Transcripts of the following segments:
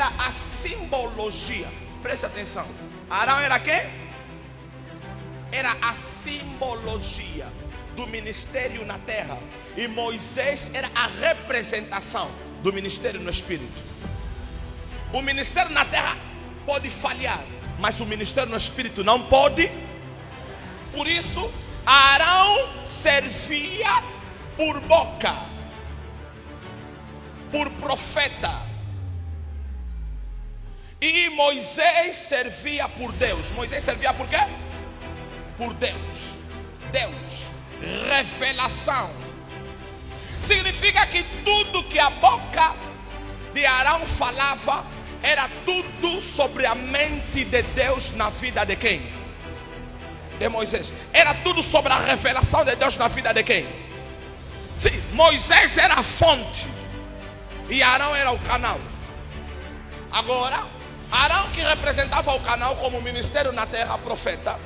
era a simbologia. Preste atenção. Arão era quem? Era a simbologia do ministério na terra. E Moisés era a representação do ministério no espírito. O ministério na terra pode falhar, mas o ministério no espírito não pode. Por isso, Arão servia por boca, por profeta, e Moisés servia por Deus. Moisés servia por quê? Por Deus. Deus, revelação. Significa que tudo que a boca de Arão falava era tudo sobre a mente de Deus na vida de quem? De Moisés. Era tudo sobre a revelação de Deus na vida de quem? Sim, Moisés era a fonte e Arão era o canal. Agora, Arão, que representava o canal como ministério na terra, profeta,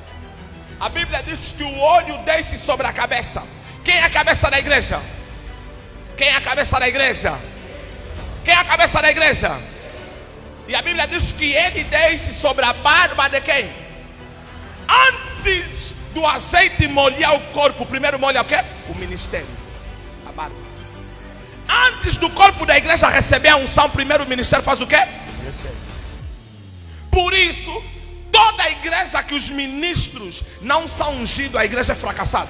a Bíblia diz que o olho desce sobre a cabeça. Quem é a cabeça da igreja? Quem é a cabeça da igreja? Quem é a cabeça da igreja? E a Bíblia diz que ele desce sobre a barba de quem? Antes do azeite molhar o corpo, primeiro molha o quê? O ministério, a barba. Antes do corpo da igreja receber a unção, primeiro o ministério faz o quê? Recebe. Por isso, toda a igreja que os ministros não são ungidos, a igreja é fracassada.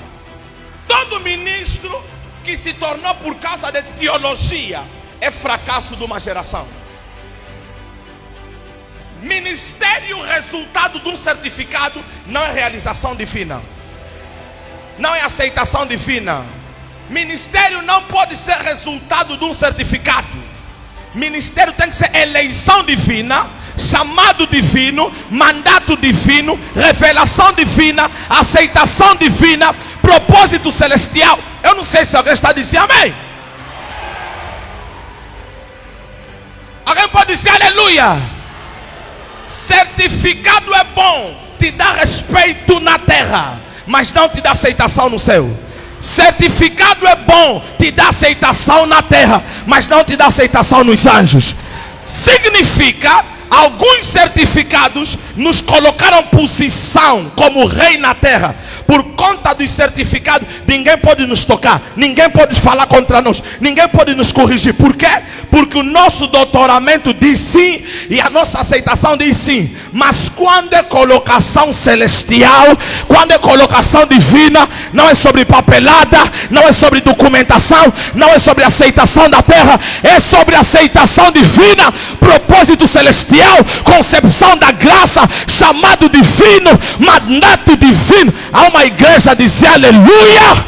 Todo ministro que se tornou por causa de teologia é fracasso de uma geração. Ministério resultado de um certificado não é realização divina, não é aceitação divina. Ministério não pode ser resultado de um certificado. Ministério tem que ser eleição divina, chamado divino, mandato divino, revelação divina, aceitação divina, propósito celestial. Eu não sei se alguém está dizendo amém. Alguém pode dizer aleluia. Certificado é bom, te dá respeito na terra, mas não te dá aceitação no céu. Certificado é bom, te dá aceitação na terra, mas não te dá aceitação nos anjos. Significa, alguns certificados nos colocaram posição como rei na terra. Por conta dos certificados, ninguém pode nos tocar, ninguém pode falar contra nós, ninguém pode nos corrigir. Por quê? Porque o nosso doutoramento diz sim e a nossa aceitação diz sim. Mas quando é colocação celestial, quando é colocação divina, não é sobre papelada, não é sobre documentação, não é sobre aceitação da terra, é sobre aceitação divina, propósito celestial, concepção da graça, chamado divino, mandato divino. Há uma igreja a dizer aleluia.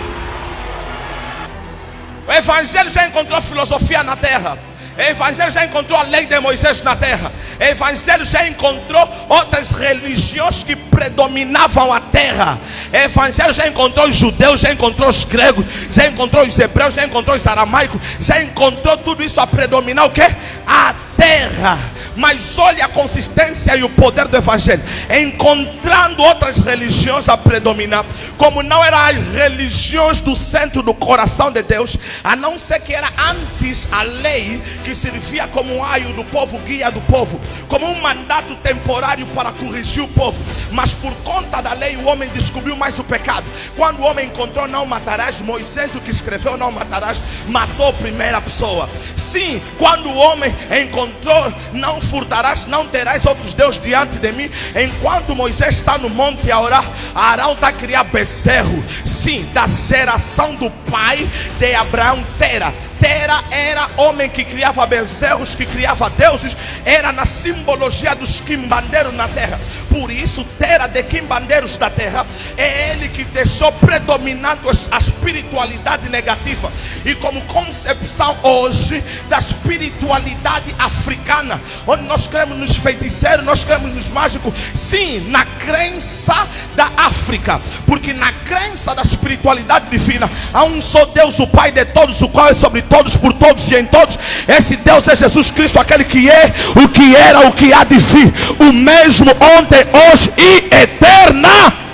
O evangelho já encontrou filosofia na terra. O evangelho já encontrou a lei de Moisés na terra. O evangelho já encontrou outras religiões que predominavam a terra. O evangelho já encontrou os judeus, já encontrou os gregos, já encontrou os hebreus, já encontrou os aramaicos, já encontrou tudo isso a predominar o quê? A terra. Mas olha a consistência e o poder do evangelho, encontrando outras religiões a predominar, como não eram as religiões do centro do coração de Deus, a não ser que era antes a lei que servia como um aio do povo, guia do povo, como um mandato temporário para corrigir o povo. Mas por conta da lei o homem descobriu mais o pecado. Quando o homem encontrou não matarás, Moisés, o que escreveu não matarás, matou a primeira pessoa. Sim, quando o homem encontrou não furtarás, não terás outros deuses diante de mim. Enquanto Moisés está no monte a orar, Arão está a criar bezerro. Sim, da geração do pai de Abraão, Tera. Tera era homem que criava bezerros, que criava deuses. Era na simbologia dos quimbandeiros na terra. Por isso, Tera de quimbandeiros da terra é ele que deixou predominando a espiritualidade negativa. E como concepção hoje da espiritualidade africana, onde nós cremos nos feiticeiros, nós cremos nos mágicos. Sim, na crença da África. Porque na crença da espiritualidade divina há um só Deus, o Pai de todos, o qual é sobre todos, por todos e em todos. Esse Deus é Jesus Cristo, aquele que é, o que era, o que há de vir, o mesmo ontem, hoje e eterna.